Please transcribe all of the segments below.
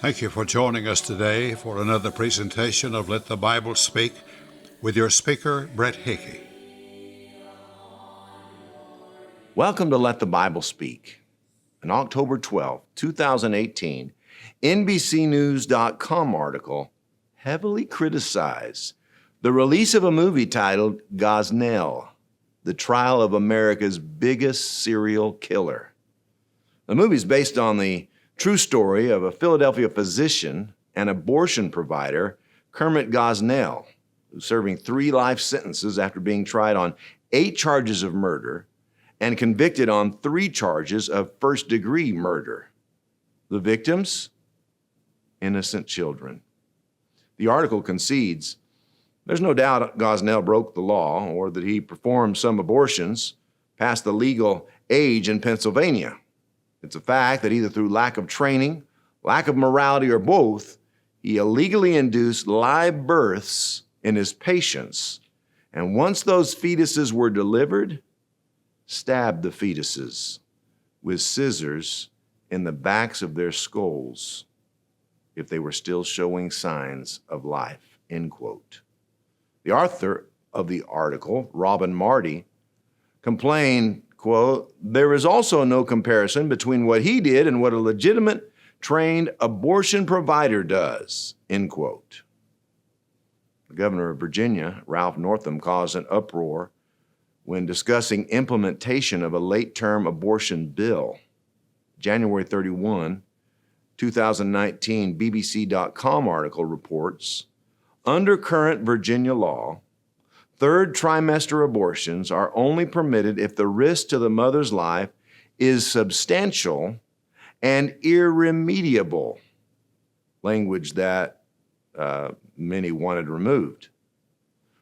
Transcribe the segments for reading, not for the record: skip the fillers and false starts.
Thank you for joining us today for another presentation of Let the Bible Speak with your speaker, Brett Hickey. Welcome to Let the Bible Speak. An October 12, 2018, NBCNews.com article heavily criticized the release of a movie titled Gosnell, the trial of America's biggest serial killer. The movie is based on the true story of a Philadelphia physician and abortion provider, Kermit Gosnell, who's serving 3 life sentences after being tried on 8 charges of murder and convicted on 3 charges of first-degree murder. The victims? Innocent children. The article concedes there's no doubt Gosnell broke the law or that he performed some abortions past the legal age in Pennsylvania. It's a fact that either through lack of training, lack of morality, or both, he illegally induced live births in his patients, and once those fetuses were delivered, stabbed the fetuses with scissors in the backs of their skulls if they were still showing signs of life, end quote. The author of the article, Robin Marty, complained, quote, "There is also no comparison between what he did and what a legitimate, trained abortion provider does," end quote. The governor of Virginia, Ralph Northam, caused an uproar when discussing implementation of a late-term abortion bill. January 31, 2019, BBC.com article reports, under current Virginia law, 3rd trimester abortions are only permitted if the risk to the mother's life is substantial and irremediable, language that many wanted removed.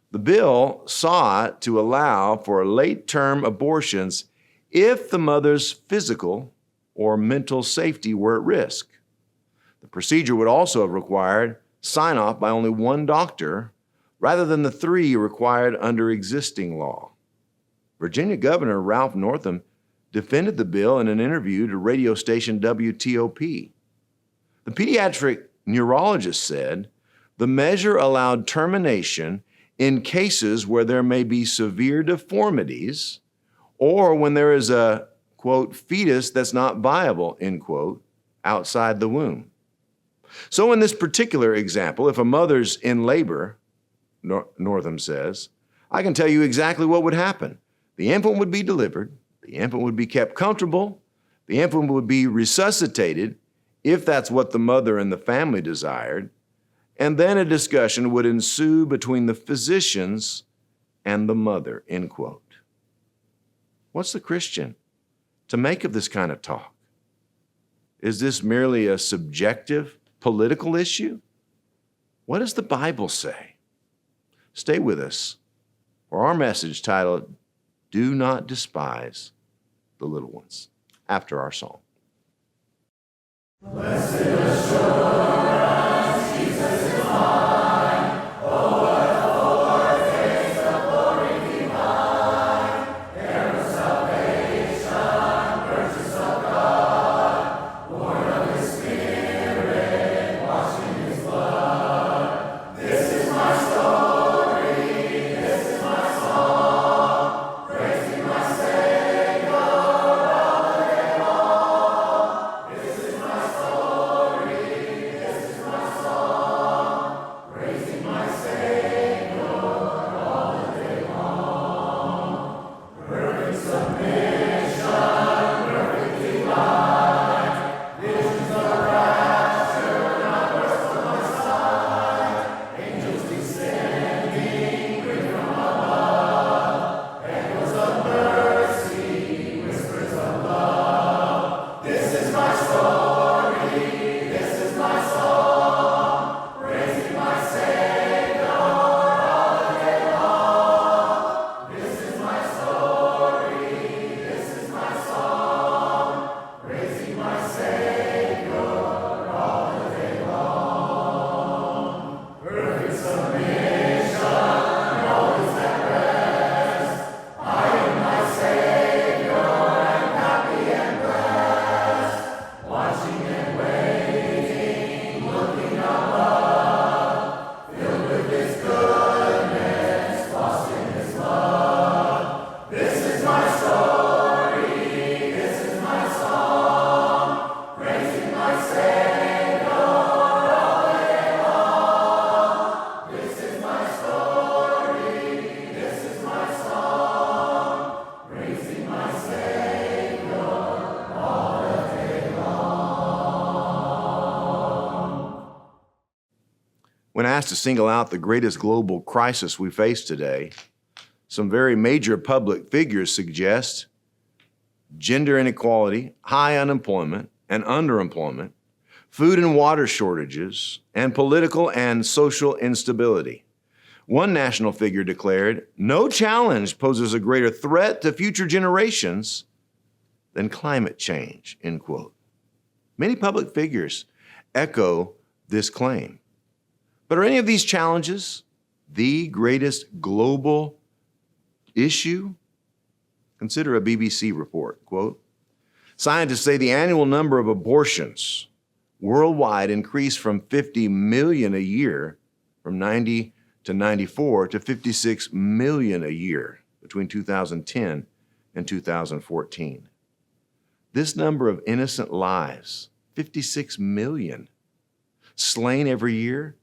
The bill sought to allow for late-term abortions if the mother's physical or mental safety were at risk. The procedure would also have required sign-off by only 1 doctor rather than the 3 required under existing law. Virginia Governor Ralph Northam defended the bill in an interview to radio station WTOP. The pediatric neurologist said the measure allowed termination in cases where there may be severe deformities or when there is a, quote, fetus that's not viable, end quote, outside the womb. So in this particular example, if a mother's in labor, Northam says, I can tell you exactly what would happen. The infant would be delivered, the infant would be kept comfortable, the infant would be resuscitated if that's what the mother and the family desired, and then a discussion would ensue between the physicians and the mother, end quote. What's the Christian to make of this kind of talk? Is this merely a subjective political issue? What does the Bible say? Stay with us for our message titled, Do Not Despise the Little Ones, after our song. Blessed assurance, Jesus is mine. Oh, what a foretaste of glory divine. Heir of salvation, purchase of God, born of His Spirit, washed in His blood. This is my story, this is my song, praising my Savior all the day long. When asked to single out the greatest global crisis we face today, some very major public figures suggest gender inequality, high unemployment and underemployment, food and water shortages, and political and social instability. One national figure declared, "No challenge poses a greater threat to future generations than climate change," end quote. Many public figures echo this claim. But are any of these challenges the greatest global issue? Consider a BBC report, quote, "Scientists say the annual number of abortions worldwide increased from 50 million a year from 90 to 94 to 56 million a year between 2010 and 2014. This number of innocent lives, 56 million, slain every year,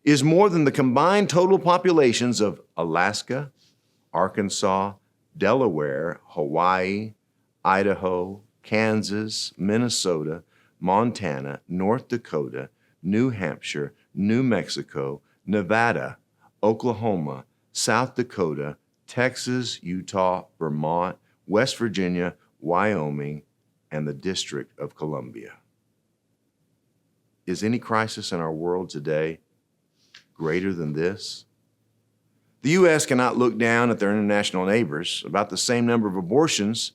is more than the combined total populations of Alaska, Arkansas, Delaware, Hawaii, Idaho, Kansas, Minnesota, Montana, North Dakota, New Hampshire, New Mexico, Nevada, Oklahoma, South Dakota, Texas, Utah, Vermont, West Virginia, Wyoming, and the District of Columbia." Is any crisis in our world today greater than this? The U.S. cannot look down at their international neighbors. About the same number of abortions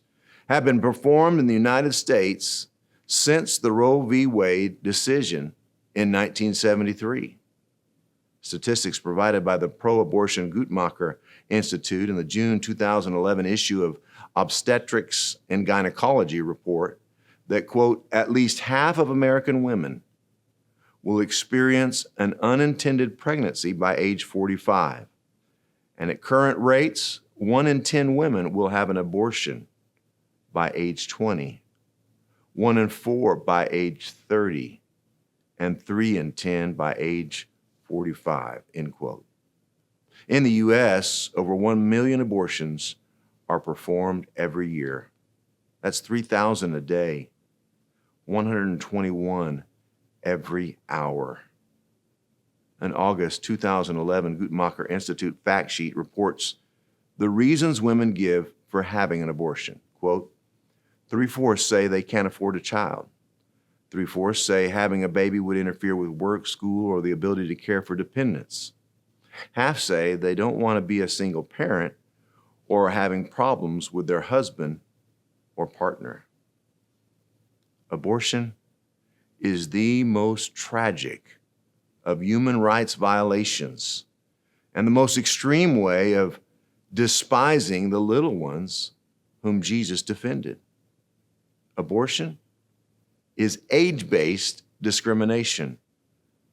have been performed in the United States since the Roe v. Wade decision in 1973. Statistics provided by the pro-abortion Guttmacher Institute in the June 2011 issue of Obstetrics and Gynecology report that, quote, "at least half of American women will experience an unintended pregnancy by age 45. And at current rates, 1 in 10 women will have an abortion by age 20, 1 in 4 by age 30, and 3 in 10 by age 45, end quote. In the U.S., over 1 million abortions are performed every year. That's 3,000 a day, 121 every hour. An August 2011 Guttmacher Institute fact sheet reports the reasons women give for having an abortion. Quote, 3/4 say they can't afford a child. 3/4 say having a baby would interfere with work, school, or the ability to care for dependents. Half say they don't want to be a single parent or are having problems with their husband or partner. Abortion is the most tragic of human rights violations and the most extreme way of despising the little ones whom Jesus defended. Abortion is age-based discrimination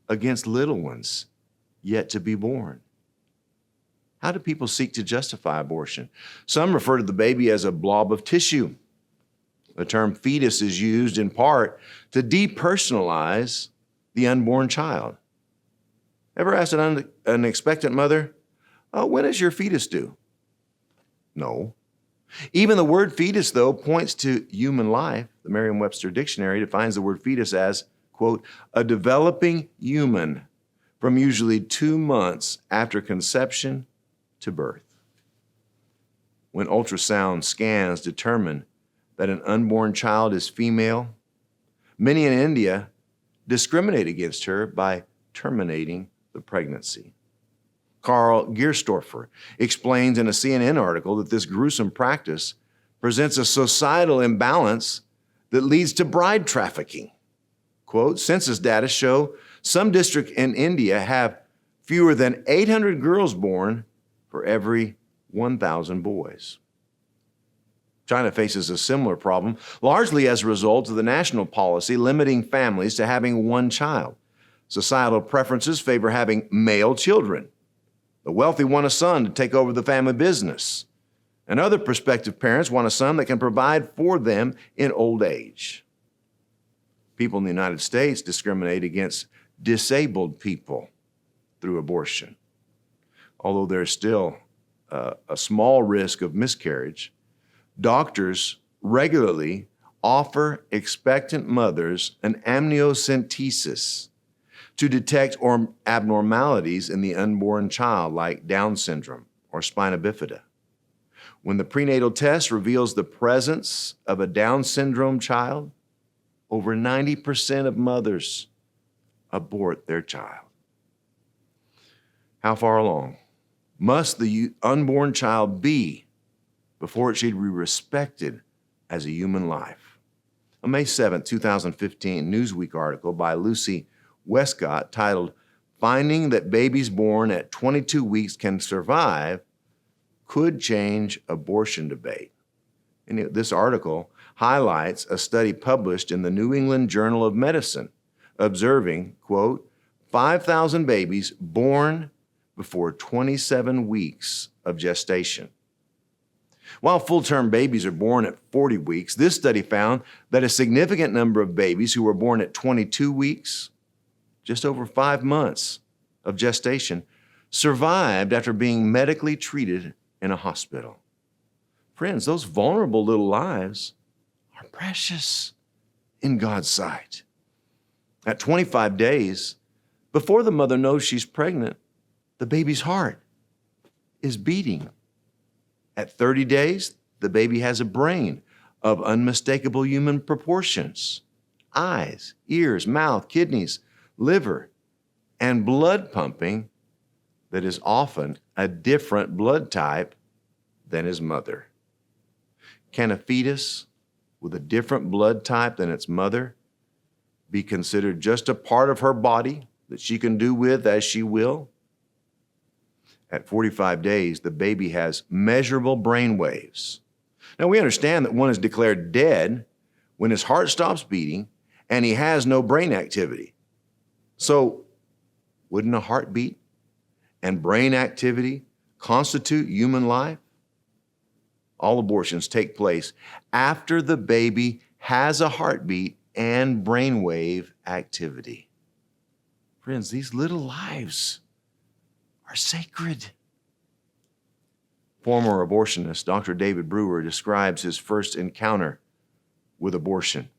against little ones yet to be born. How do people seek to justify abortion? Some refer to the baby as a blob of tissue. The term fetus is used in part to depersonalize the unborn child. Ever asked an expectant mother, when is your fetus due? No. Even the word fetus, though, points to human life. The Merriam-Webster Dictionary defines the word fetus as, quote, a developing human from usually 2 months after conception to birth. When ultrasound scans determine that an unborn child is female, many in India discriminate against her by terminating the pregnancy. Karl Gierstorfer explains in a CNN article that this gruesome practice presents a societal imbalance that leads to bride trafficking. Quote, census data show some districts in India have fewer than 800 girls born for every 1,000 boys. China faces a similar problem, largely as a result of the national policy limiting families to having 1 child. Societal preferences favor having male children. The wealthy want a son to take over the family business, and other prospective parents want a son that can provide for them in old age. People in the United States discriminate against disabled people through abortion. Although there's still a small risk of miscarriage, doctors regularly offer expectant mothers an amniocentesis to detect abnormalities in the unborn child like Down syndrome or spina bifida. When the prenatal test reveals the presence of a Down syndrome child, over 90% of mothers abort their child. How far along must the unborn child be before it should be respected as a human life? A May 7, 2015 Newsweek article by Lucy Westcott titled, "Finding that Babies Born at 22 Weeks Can Survive Could Change Abortion Debate." And this article highlights a study published in the New England Journal of Medicine, observing, quote, 5,000 babies born before 27 weeks of gestation. While full-term babies are born at 40 weeks, this study found that a significant number of babies who were born at 22 weeks, just over 5 months of gestation, survived after being medically treated in a hospital. Friends, those vulnerable little lives are precious in God's sight. At 25 days, before the mother knows she's pregnant, the baby's heart is beating. At 30 days, the baby has a brain of unmistakable human proportions, eyes, ears, mouth, kidneys, liver, and blood pumping that is often a different blood type than his mother. Can a fetus with a different blood type than its mother be considered just a part of her body that she can do with as she will? At 45 days, the baby has measurable brain waves. Now, we understand that one is declared dead when his heart stops beating and he has no brain activity. So, wouldn't a heartbeat and brain activity constitute human life? All abortions take place after the baby has a heartbeat and brainwave activity. Friends, these little lives are sacred. Former abortionist Dr. David Brewer describes his first encounter with abortion.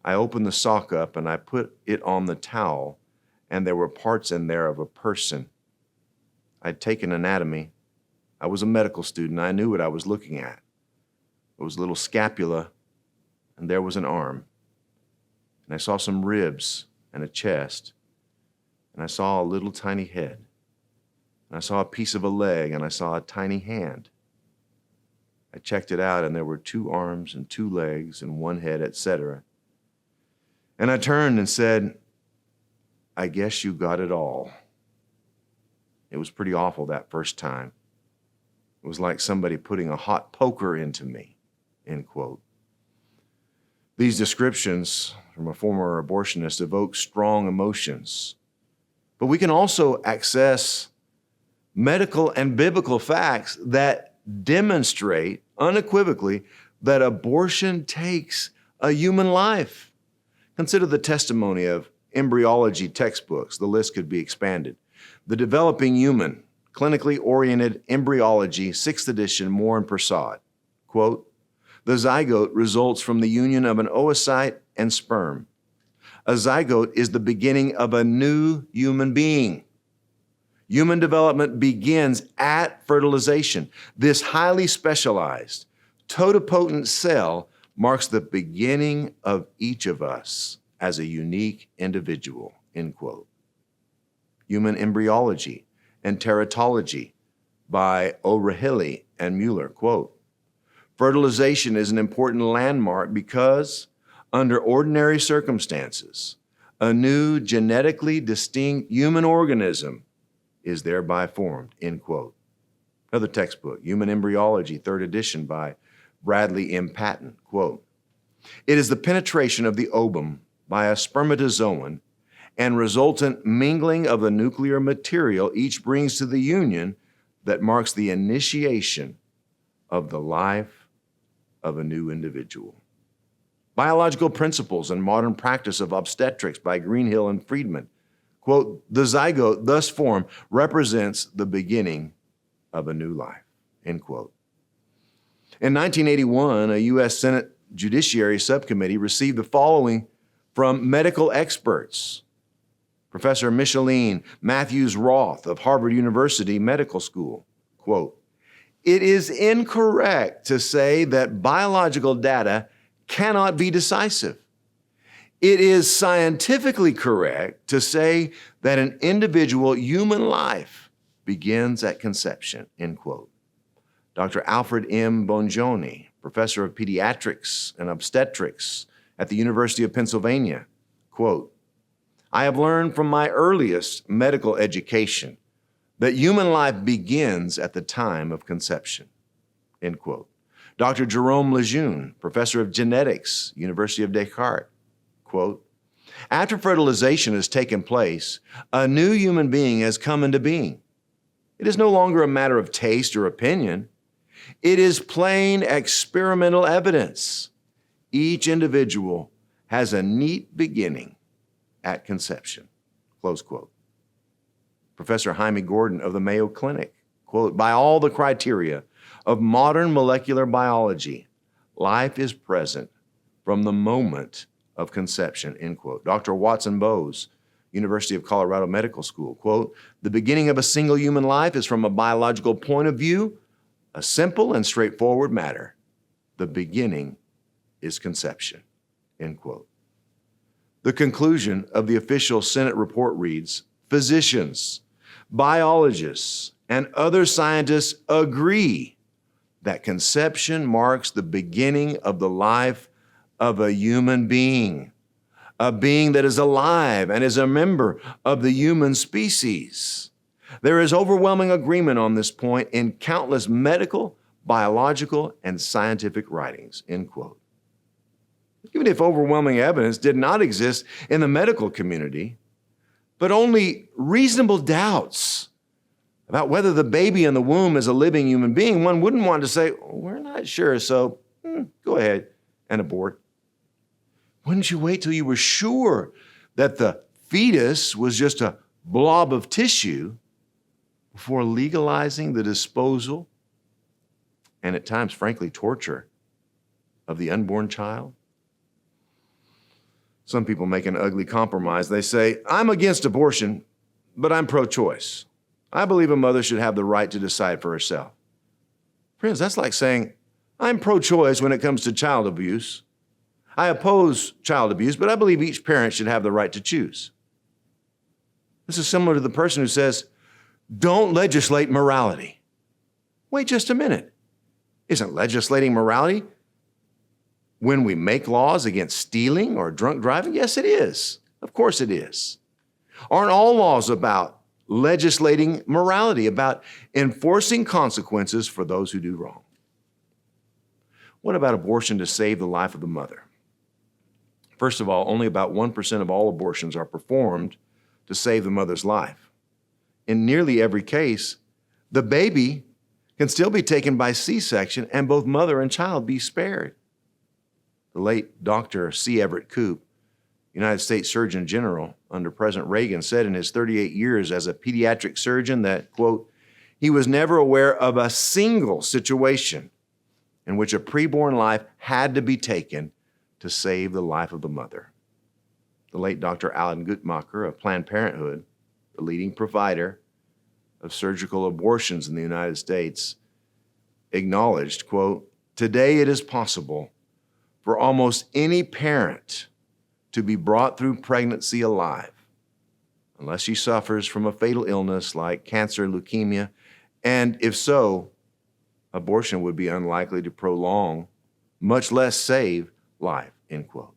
"I opened the sock up and I put it on the towel, and there were parts in there of a person. I'd taken anatomy. I was a medical student. I knew what I was looking at. There was a little scapula, and there was an arm. And I saw some ribs and a chest, and I saw a little tiny head. And I saw a piece of a leg, and I saw a tiny hand. I checked it out, and there were 2 arms and 2 legs and 1 head, etc. And I turned and said, 'I guess you got it all.' It was pretty awful that first time. It was like somebody putting a hot poker into me," end quote. These descriptions from a former abortionist evoke strong emotions. But we can also access medical and biblical facts that demonstrate unequivocally that abortion takes a human life. Consider the testimony of embryology textbooks. The list could be expanded. The Developing Human, Clinically Oriented Embryology, 6th edition, Moore and Prasad. Quote, "The zygote results from the union of an oocyte and sperm. A zygote is the beginning of a new human being. Human development begins at fertilization. This highly specialized, totipotent cell marks the beginning of each of us as a unique individual," end quote. Human Embryology and Teratology by O'Rahilly and Mueller, quote, "Fertilization is an important landmark because, under ordinary circumstances, a new genetically distinct human organism is thereby formed," end quote. Another textbook, Human Embryology, 3rd edition by Bradley M. Patton, quote, "It is the penetration of the ovum by a spermatozoan and resultant mingling of the nuclear material each brings to the union that marks the initiation of the life of a new individual." Biological Principles and Modern Practice of Obstetrics by Greenhill and Friedman, quote, "The zygote thus formed represents the beginning of a new life," end quote. In 1981, a U.S. Senate Judiciary Subcommittee received the following from medical experts. Professor Micheline Matthews-Roth of Harvard University Medical School, quote, "It is incorrect to say that biological data cannot be decisive. It is scientifically correct to say that an individual human life begins at conception," end quote. Dr. Alfred M. Bongiorno, professor of pediatrics and obstetrics at the University of Pennsylvania, quote, "I have learned from my earliest medical education that human life begins at the time of conception," end quote. Dr. Jerome Lejeune, professor of genetics, University of Descartes, quote, "After fertilization has taken place, a new human being has come into being. It is no longer a matter of taste or opinion. It is plain experimental evidence. Each individual has a neat beginning at conception," close quote. Professor Jaime Gordon of the Mayo Clinic, quote, "By all the criteria of modern molecular biology, life is present from the moment of conception," end quote. Dr. Watson Bowes, University of Colorado Medical School, quote, "The beginning of a single human life is from a biological point of view a simple and straightforward matter. The beginning is conception," end quote. The conclusion of the official Senate report reads, "Physicians, biologists, and other scientists agree that conception marks the beginning of the life of a human being, a being that is alive and is a member of the human species. There is overwhelming agreement on this point in countless medical, biological, and scientific writings," end quote. Even if overwhelming evidence did not exist in the medical community, but only reasonable doubts about whether the baby in the womb is a living human being, one wouldn't want to say, "We're not sure, so go ahead and abort." Wouldn't you wait till you were sure that the fetus was just a blob of tissue before legalizing the disposal and at times, frankly, torture of the unborn child? Some people make an ugly compromise. They say, "I'm against abortion, but I'm pro-choice. I believe a mother should have the right to decide for herself." Friends, that's like saying, "I'm pro-choice when it comes to child abuse. I oppose child abuse, but I believe each parent should have the right to choose." This is similar to the person who says, "Don't legislate morality." Wait just a minute. Isn't legislating morality when we make laws against stealing or drunk driving? Yes, it is. Of course it is. Aren't all laws about legislating morality, about enforcing consequences for those who do wrong? What about abortion to save the life of the mother? First of all, only about 1% of all abortions are performed to save the mother's life. In nearly every case, the baby can still be taken by C-section and both mother and child be spared. The late Dr. C. Everett Koop, United States Surgeon General under President Reagan, said in his 38 years as a pediatric surgeon that, quote, "He was never aware of a single situation in which a preborn life had to be taken to save the life of the mother." The late Dr. Alan Guttmacher of Planned Parenthood, the leading provider of surgical abortions in the United States, acknowledged, quote, "Today it is possible for almost any parent to be brought through pregnancy alive, unless she suffers from a fatal illness like cancer, leukemia, and if so, abortion would be unlikely to prolong, much less save, life," end quote.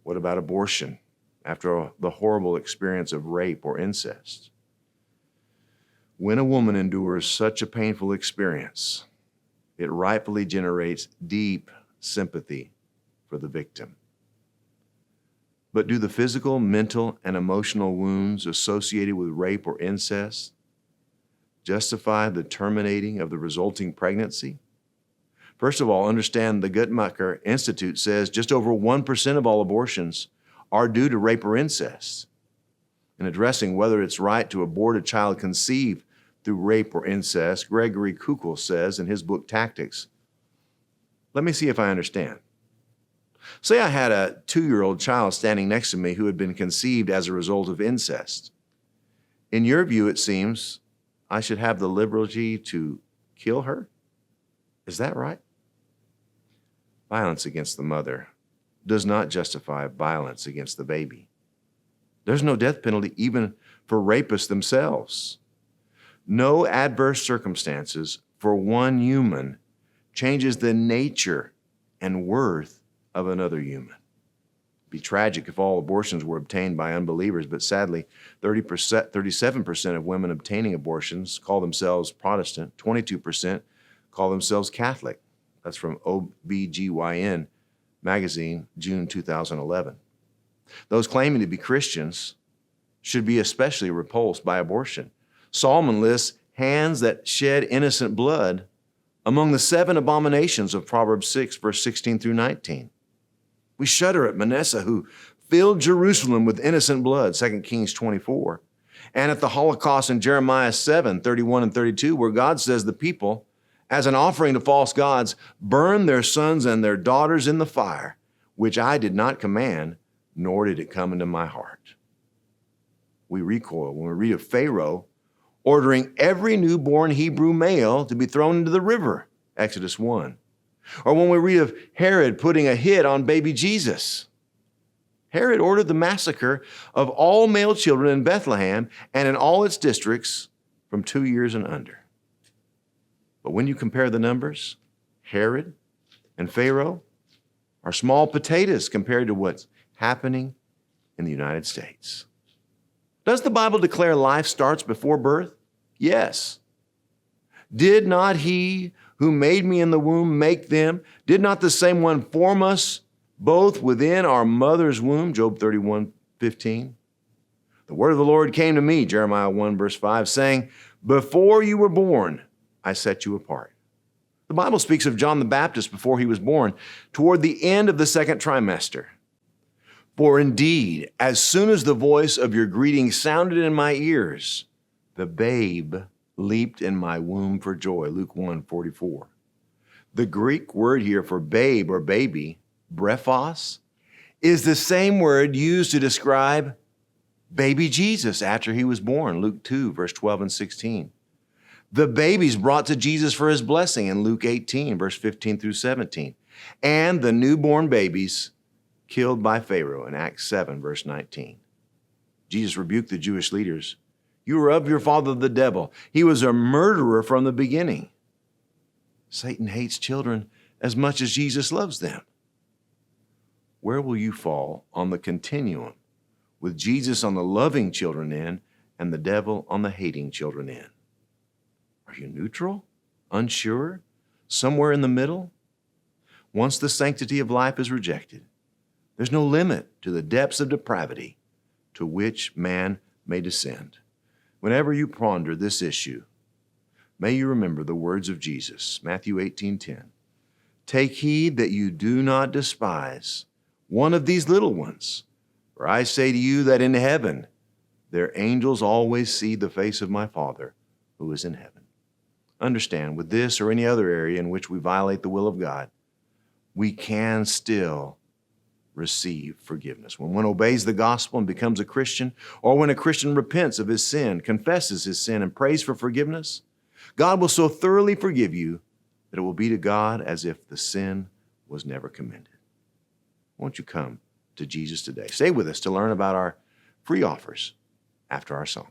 What about abortion after the horrible experience of rape or incest? When a woman endures such a painful experience, it rightfully generates deep sympathy for the victim. But do the physical, mental, and emotional wounds associated with rape or incest justify the terminating of the resulting pregnancy? First of all, understand the Guttmacher Institute says just over 1% of all abortions are due to rape or incest. In addressing whether it's right to abort a child conceived through rape or incest, Gregory Kukl says in his book Tactics, "Let me see if I understand. Say I had a 2-year-old child standing next to me who had been conceived as a result of incest. In your view, it seems I should have the liberty to kill her? Is that right? Violence against the mother does not justify violence against the baby. There's no death penalty even for rapists themselves. No adverse circumstances for one human changes the nature and worth of another human. It'd be tragic if all abortions were obtained by unbelievers, but sadly, 37% of women obtaining abortions call themselves Protestant, 22% call themselves Catholic. That's from OBGYN magazine, June 2011. Those claiming to be Christians should be especially repulsed by abortion. Solomon lists hands that shed innocent blood among the 7 abominations of Proverbs 6, verse 16 through 19. We shudder at Manasseh, who filled Jerusalem with innocent blood, 2 Kings 24. And at the Holocaust in Jeremiah 7, 31 and 32, where God says the people, as an offering to false gods, burn their sons and their daughters in the fire, which I did not command, nor did it come into my heart. We recoil when we read of Pharaoh ordering every newborn Hebrew male to be thrown into the river, Exodus 1. Or when we read of Herod putting a hit on baby Jesus. Herod ordered the massacre of all male children in Bethlehem and in all its districts from 2 years and under. But when you compare the numbers, Herod and Pharaoh are small potatoes compared to what's happening in the United States. Does the Bible declare life starts before birth? Yes. Did not he who made me in the womb make them? Did not the same one form us both within our mother's womb? Job 31:15. The word of the Lord came to me, Jeremiah 1, verse 5, saying, before you were born, I set you apart. The Bible speaks of John the Baptist before he was born, toward the end of the 2nd trimester. For indeed, as soon as the voice of your greeting sounded in my ears, the babe leaped in my womb for joy, Luke 1:44. The Greek word here for babe or baby, brephos, is the same word used to describe baby Jesus after he was born, Luke 2, verse 12 and 16. The babies brought to Jesus for his blessing in Luke 18, verse 15 through 17. And the newborn babies killed by Pharaoh in Acts 7, verse 19. Jesus rebuked the Jewish leaders. You are of your father the devil. He was a murderer from the beginning. Satan hates children as much as Jesus loves them. Where will you fall on the continuum, with Jesus on the loving children end and the devil on the hating children end? Are you neutral? Unsure? Somewhere in the middle? Once the sanctity of life is rejected, there's no limit to the depths of depravity to which man may descend. Whenever you ponder this issue, may you remember the words of Jesus, Matthew 18:10. Take heed that you do not despise one of these little ones, for I say to you that in heaven their angels always see the face of my Father who is in heaven. Understand, with this or any other area in which we violate the will of God, we can still receive forgiveness. When one obeys the gospel and becomes a Christian, or when a Christian repents of his sin, confesses his sin, and prays for forgiveness, God will so thoroughly forgive you that it will be to God as if the sin was never committed. Won't you come to Jesus today? Stay with us to learn about our free offers after our song.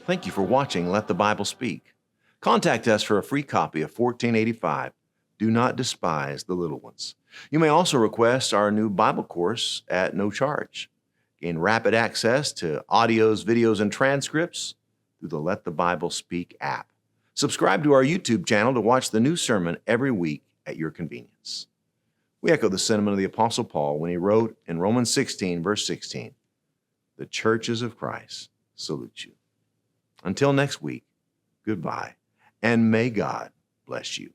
Thank you for watching Let the Bible Speak. Contact us for a free copy of 1485, Do Not Despise the Little Ones. You may also request our new Bible course at no charge. Gain rapid access to audios, videos, and transcripts through the Let the Bible Speak app. Subscribe to our YouTube channel to watch the new sermon every week at your convenience. We echo the sentiment of the Apostle Paul when he wrote in Romans 16, verse 16, "The churches of Christ salute you." Until next week, goodbye, and may God bless you.